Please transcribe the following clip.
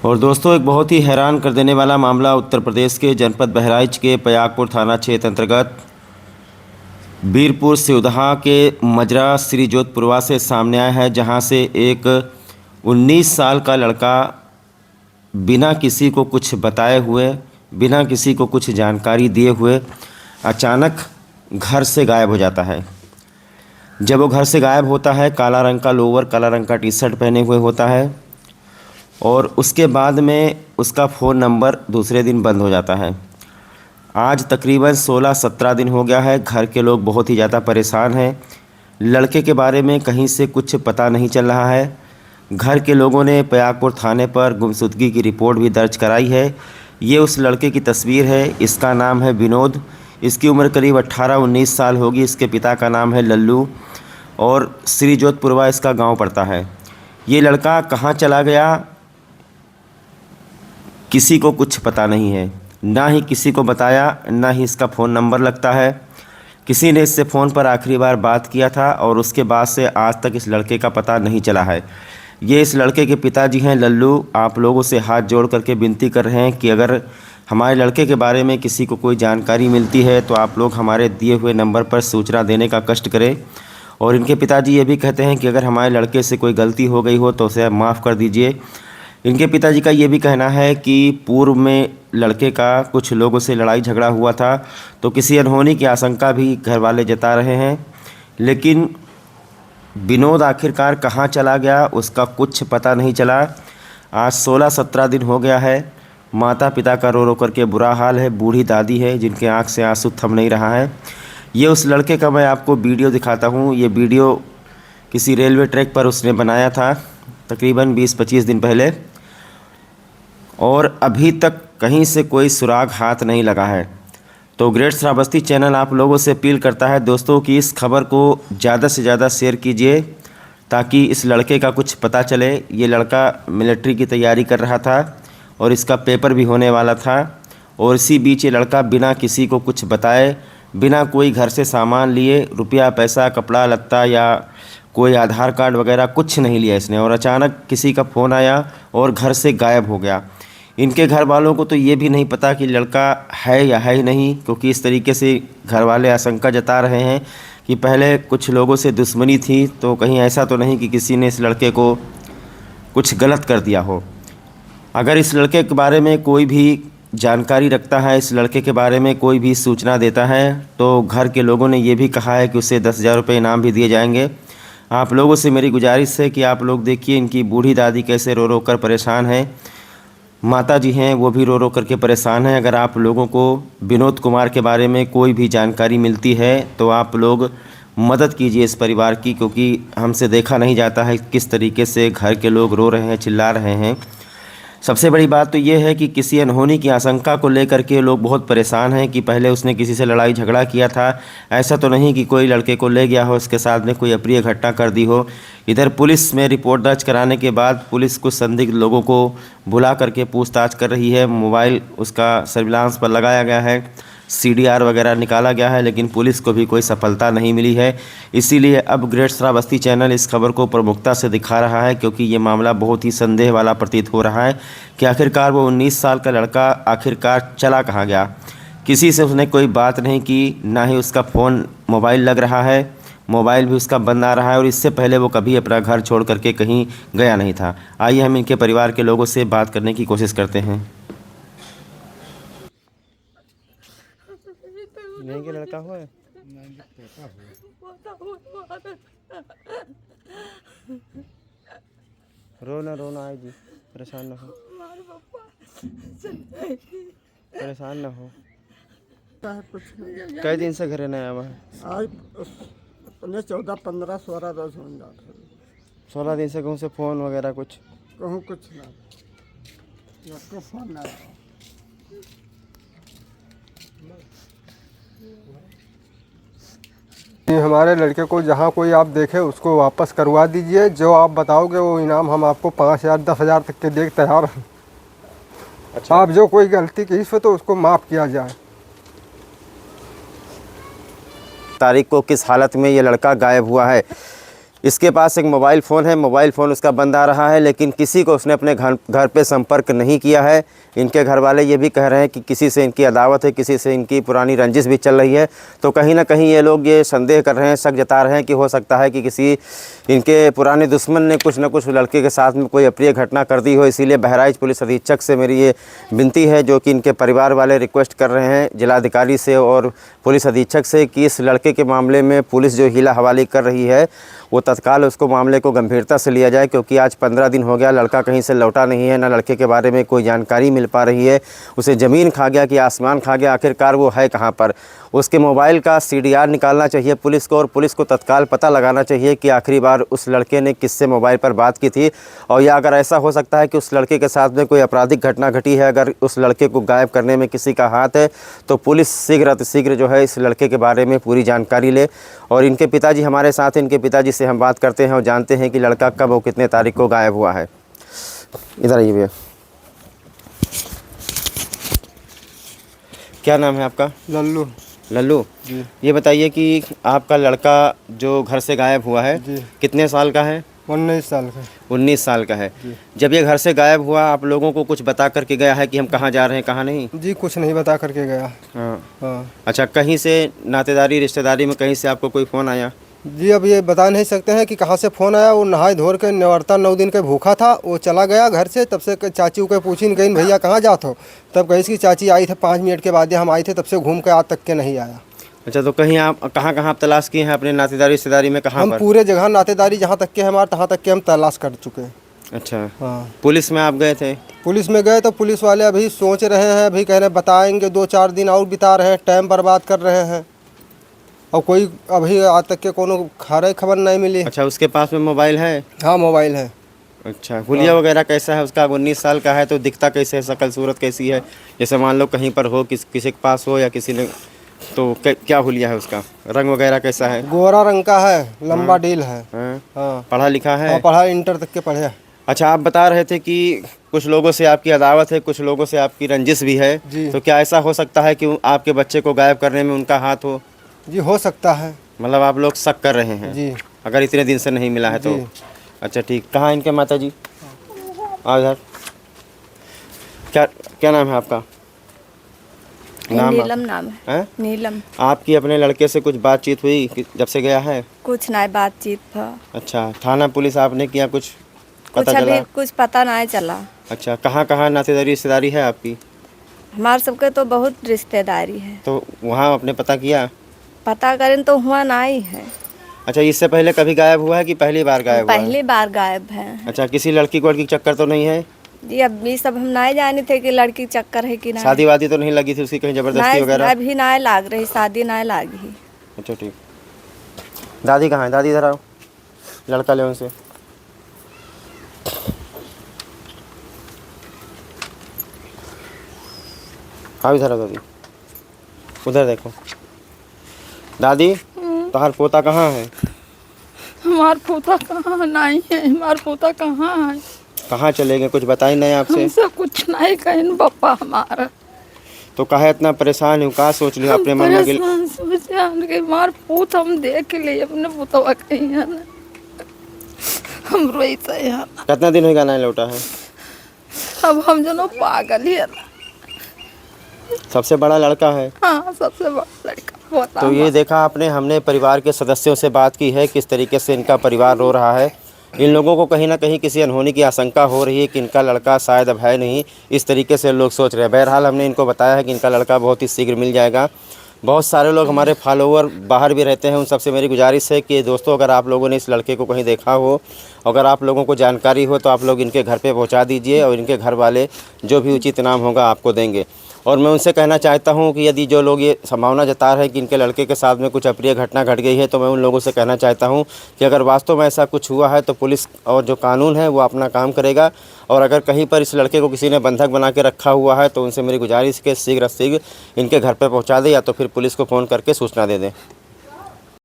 और दोस्तों, एक बहुत ही हैरान कर देने वाला मामला उत्तर प्रदेश के जनपद बहराइच के पयागपुर थाना क्षेत्र अंतर्गत बीरपुर सिवदहा के मजरा श्री जोधपुरवा से सामने आया है, जहां से एक 19 साल का लड़का बिना किसी को कुछ बताए हुए, बिना किसी को कुछ जानकारी दिए हुए अचानक घर से गायब हो जाता है। जब वो घर से गायब होता है, काला रंग का लोअर, काला रंग का टी शर्ट पहने हुए होता है और उसके बाद में उसका फ़ोन नंबर दूसरे दिन बंद हो जाता है। आज तकरीबन 16-17 दिन हो गया है। घर के लोग बहुत ही ज़्यादा परेशान हैं। लड़के के बारे में कहीं से कुछ पता नहीं चल रहा है। घर के लोगों ने पयागपुर थाने पर गुमशुदगी की रिपोर्ट भी दर्ज कराई है। ये उस लड़के की तस्वीर है। इसका नाम है विनोद। इसकी उम्र करीब 18-19 साल होगी। इसके पिता का नाम है लल्लू और श्री जोधपुरवा इसका गांव पड़ता है। ये लड़का कहाँ चला गया, किसी को कुछ पता नहीं है। ना ही किसी को बताया, ना ही इसका फ़ोन नंबर लगता है। किसी ने इससे फ़ोन पर आखिरी बार बात किया था और उसके बाद से आज तक इस लड़के का पता नहीं चला है। ये इस लड़के के पिताजी हैं लल्लू। आप लोगों से हाथ जोड़ करके विनती कर रहे हैं कि अगर हमारे लड़के के बारे में किसी को कोई जानकारी मिलती है तो आप लोग हमारे दिए हुए नंबर पर सूचना देने का कष्ट करें। और इनके पिताजी ये भी कहते हैं कि अगर हमारे लड़के से कोई गलती हो गई हो तो उसे माफ़ कर दीजिए। इनके पिताजी का ये भी कहना है कि पूर्व में लड़के का कुछ लोगों से लड़ाई झगड़ा हुआ था, तो किसी अनहोनी की आशंका भी घर वाले जता रहे हैं। लेकिन विनोद आखिरकार कहाँ चला गया, उसका कुछ पता नहीं चला। आज 16-17 दिन हो गया है। माता पिता का रो रो करके बुरा हाल है। बूढ़ी दादी है जिनके आँख से आंसू थम नहीं रहा है। ये उस लड़के का मैं आपको वीडियो दिखाता हूँ। ये वीडियो किसी रेलवे ट्रैक पर उसने बनाया था तकरीबन 20-25 दिन पहले, और अभी तक कहीं से कोई सुराग हाथ नहीं लगा है। तो ग्रेट श्रावस्ती चैनल आप लोगों से अपील करता है दोस्तों कि इस खबर को ज़्यादा से ज़्यादा शेयर कीजिए ताकि इस लड़के का कुछ पता चले। ये लड़का मिलिट्री की तैयारी कर रहा था और इसका पेपर भी होने वाला था, और इसी बीच ये लड़का बिना किसी को कुछ बताए, बिना कोई घर से सामान लिए, रुपया पैसा कपड़ा लत्ता या कोई आधार कार्ड वगैरह कुछ नहीं लिया इसने, और अचानक किसी का फ़ोन आया और घर से गायब हो गया। इनके घर वालों को तो ये भी नहीं पता कि लड़का है या है ही नहीं, क्योंकि इस तरीके से घर वाले आशंका जता रहे हैं कि पहले कुछ लोगों से दुश्मनी थी, तो कहीं ऐसा तो नहीं कि किसी ने इस लड़के को कुछ गलत कर दिया हो। अगर इस लड़के के बारे में कोई भी जानकारी रखता है, इस लड़के के बारे में कोई भी सूचना देता है, तो घर के लोगों ने ये भी कहा है कि उसे 10,000 रुपये इनाम भी दिए जाएंगे। आप लोगों से मेरी गुजारिश है कि आप लोग देखिए इनकी बूढ़ी दादी कैसे रो रो कर परेशान है। माता जी हैं वो भी रो रो करके परेशान हैं। अगर आप लोगों को विनोद कुमार के बारे में कोई भी जानकारी मिलती है तो आप लोग मदद कीजिए इस परिवार की, क्योंकि हमसे देखा नहीं जाता है किस तरीके से घर के लोग रो रहे हैं, चिल्ला रहे हैं। सबसे बड़ी बात तो ये है कि किसी अनहोनी की आशंका को लेकर के लोग बहुत परेशान हैं कि पहले उसने किसी से लड़ाई झगड़ा किया था। ऐसा तो नहीं कि कोई लड़के को ले गया हो, उसके साथ में कोई अप्रिय घटना कर दी हो। इधर पुलिस में रिपोर्ट दर्ज कराने के बाद पुलिस कुछ संदिग्ध लोगों को बुला करके पूछताछ कर रही है। मोबाइल उसका सर्विलांस पर लगाया गया है, CDR वगैरह निकाला गया है, लेकिन पुलिस को भी कोई सफलता नहीं मिली है। इसीलिए अब ग्रेट श्रावस्ती चैनल इस खबर को प्रमुखता से दिखा रहा है, क्योंकि ये मामला बहुत ही संदेह वाला प्रतीत हो रहा है कि आखिरकार वो 19 साल का लड़का आखिरकार चला कहाँ गया। किसी से उसने कोई बात नहीं की, ना ही उसका फ़ोन मोबाइल लग रहा है, मोबाइल भी उसका बंद आ रहा है, और इससे पहले वो कभी अपना घर छोड़ करके कहीं गया नहीं था। आइए हम इनके परिवार के लोगों से बात करने की कोशिश करते हैं। नहीं के लड़का हुआ है, रोना रोना आए जी, परेशान ना हो, परेशान ना हो। कुछ नहीं। कई दिन से घर नहीं आया है? आज 14, 15, 16 रोज हो जाते। 16 दिन से कहूँ से फ़ोन वगैरह कुछ कहूँ कुछ ना, तो फोन ना। हमारे लड़के को जहाँ कोई आप देखे उसको वापस करवा दीजिए। जो आप बताओगे वो इनाम हम आपको 5,000 10,000 तक के दे तैयार हैं। अच्छा। आप जो कोई गलती की इसमें तो उसको माफ़ किया जाए। तारीख को किस हालत में ये लड़का गायब हुआ है, इसके पास एक मोबाइल फ़ोन है, मोबाइल फ़ोन उसका बंद आ रहा है, लेकिन किसी को उसने अपने घर पे संपर्क नहीं किया है। इनके घर वाले ये भी कह रहे हैं कि किसी से इनकी अदावत है, किसी से इनकी पुरानी रंजिश भी चल रही है। तो कहीं ना कहीं ये लोग ये संदेह कर रहे हैं, शक जता रहे हैं कि हो सकता है कि किसी इनके पुराने दुश्मन ने कुछ न कुछ लड़के के साथ में कोई अप्रिय घटना कर दी हो। इसीलिए बहराइच पुलिस अधीक्षक से मेरी ये विनती है, जो कि इनके परिवार वाले रिक्वेस्ट कर रहे हैं जिलाधिकारी से और पुलिस अधीक्षक से, कि इस लड़के के मामले में पुलिस जो हीला हवाली कर रही है वो तत्काल उसको मामले को गंभीरता से लिया जाए। क्योंकि आज 15 दिन हो गया, लड़का कहीं से लौटा नहीं है, ना लड़के के बारे में कोई जानकारी मिल पा रही है। उसे ज़मीन खा गया कि आसमान खा गया, आखिरकार वो है कहाँ पर। उसके मोबाइल का CDR निकालना चाहिए पुलिस को, और पुलिस को तत्काल पता लगाना चाहिए कि आखिरी बार उस लड़के ने किससे मोबाइल पर बात की थी। और या अगर ऐसा हो सकता है कि उस लड़के के साथ में कोई आपराधिक घटना घटी है, अगर उस लड़के को गायब करने में किसी का हाथ है, तो पुलिस शीघ्र अतिशीघ्र जो है इस लड़के के बारे में पूरी जानकारी ले। और इनके पिताजी हमारे साथ हैं, इनके पिताजी से हम बात करते हैं और जानते हैं कि लड़का कब और कितने तारीख को गायब हुआ है। इधर आइए भैया। क्या नाम है आपका? लल्लू लल्लू जी। ये बताइए कि आपका लड़का जो घर से गायब हुआ है जी। कितने साल का है? 19 साल का। 19 साल का है। जी। जब ये घर से गायब हुआ, आप लोगों को कुछ बता करके गया है कि हम कहाँ जा रहे हैं, कहाँ नहीं? जी कुछ नहीं बता करके गया। हाँ। हाँ अच्छा, कहीं से नातेदारी रिश्तेदारी में कहीं से आपको कोई फ़ोन आया? जी अब ये बता नहीं सकते हैं कि कहाँ से फ़ोन आया। वो नहाए धोर के नवरता 9 दिन के भूखा था, वो चला गया घर से। तब से चाची को पूछी नहीं, कहीं भैया कहाँ जात हो? तब कहीं की चाची आई थे 5 मिनट के बाद हम आए थे, तब से घूम के आज तक के नहीं आया। अच्छा, तो कहीं आप कहाँ कहाँ आप तलाश किए हैं अपने नातेदारी रिश्तेदारी में, कहाँ हम पर? पूरे जगह नातेदारी जहाँ तक के हमारे तहाँ तक के हम तलाश कर चुके हैं। अच्छा, हाँ पुलिस में आप गए थे? पुलिस में गए तो पुलिस वाले अभी सोच रहे हैं, अभी कह रहे हैं बताएंगे, 2-4 दिन और बिता रहे हैं, टाइम बर्बाद कर रहे हैं। और कोई अभी आज तक के कोनो खबर नहीं मिली। अच्छा, उसके पास में मोबाइल है? हाँ मोबाइल है। अच्छा, हुलिया वगैरह कैसा है उसका? 19 साल का है तो दिखता कैसे है, शक्ल सूरत कैसी है? जैसे मान लो कहीं पर हो, किसी के पास हो या किसी ने, तो क्या हुलिया है उसका? रंग वगैरह कैसा है? गोरा रंग का है, लंबा डील है। हाँ? हाँ पढ़ा लिखा है? हाँ पढ़ा, इंटर तक के पढ़े। अच्छा, आप बता रहे थे कि कुछ लोगों से आपकी अदावत है, कुछ लोगों से आपकी रंजिश भी है। जी। तो क्या ऐसा हो सकता है कि आपके बच्चे को गायब करने में उनका हाथ हो? जी हो सकता है। मतलब आप लोग शक कर रहे हैं? जी। अगर इतने दिन से नहीं मिला है तो? जी। अच्छा ठीक। कहाँ इनके माता जी? आओ इधर। क्या क्या नाम है आपका? नीलम नाम है। हैं? नीलम। आपकी अपने लड़के से कुछ बातचीत हुई जब से गया है? कुछ नहीं बातचीत था। अच्छा, थाना पुलिस आपने किया, कुछ कुछ पता अभी चला? कुछ पता नहीं चला। अच्छा, कहाँ कहाँ नातेदारी रिश्तेदारी है आपकी? हमारे सबके तो बहुत रिश्तेदारी है। तो वहाँ आपने पता किया? पता करें तो हुआ नहीं है। अच्छा, इससे पहले कभी गायब हुआ है कि पहली बार गायब हुआ है? पहली बार गायब है। अच्छा, किसी लड़की को चक्कर तो नहीं है? जी अब ये सब हम नहीं जाने थे कि लड़की चक्कर है कि नहीं। शादी वादी तो नहीं लगी थी उसकी कहीं जबरदस्ती नहीं, वगैरह? अभी नहीं लाग रही, शादी नहीं लागी। अच्छा ठीक। दादी कहाँ है? दादी इधर आओ, लड़का ले उनसे। आओ इधर आओ दादी, उधर देखो। दादी, तुम्हारा पोता कहाँ है? हमार पोता कहाँ नहीं है, हमार पोता कहाँ है? कहाँ चले गए, कुछ बताई नहीं आपसे? हमसे कुछ नहीं कहें पापा हमारा। तो कहे इतना परेशान हूँ, कहाँ सोच लियो अपने मन में परेशान सोचे कि हमार पूत हम देख लिए अपने पुतवा कहीं है ना, हम रोते हैं। कितना दिन होगा नहीं लौटा है? अब हम जनो पागल ही है ना। सबसे बड़ा लड़का है? हाँ सबसे बड़ा लड़का पोता। तो ये देखा आपने, हमने परिवार के सदस्यों से बात की है, किस तरीके से इनका परिवार रो रहा है। इन लोगों को कहीं ना कहीं किसी अनहोनी की आशंका हो रही है कि इनका लड़का शायद अब है नहीं, इस तरीके से लोग सोच रहे हैं। बहरहाल हमने इनको बताया है कि इनका लड़का बहुत ही शीघ्र मिल जाएगा। बहुत सारे लोग हमारे फॉलोअर बाहर भी रहते हैं, उन सबसे मेरी गुजारिश है कि दोस्तों अगर आप लोगों ने इस लड़के को कहीं देखा हो, अगर आप लोगों को जानकारी हो तो आप लोग इनके घर पे पहुंचा दीजिए और इनके घर वाले जो भी उचित इनाम होगा आपको देंगे। और मैं उनसे कहना चाहता हूं कि यदि जो लोग ये संभावना जता रहे हैं कि इनके लड़के के साथ में कुछ अप्रिय घटना घट गई है, तो मैं उन लोगों से कहना चाहता हूं कि अगर वास्तव में ऐसा कुछ हुआ है तो पुलिस और जो कानून है वो अपना काम करेगा। और अगर कहीं पर इस लड़के को किसी ने बंधक बना के रखा हुआ है तो उनसे मेरी गुजारिश के शीघ्र इनके घर पर पहुँचा दे या तो फिर पुलिस को फ़ोन करके सूचना दे दें।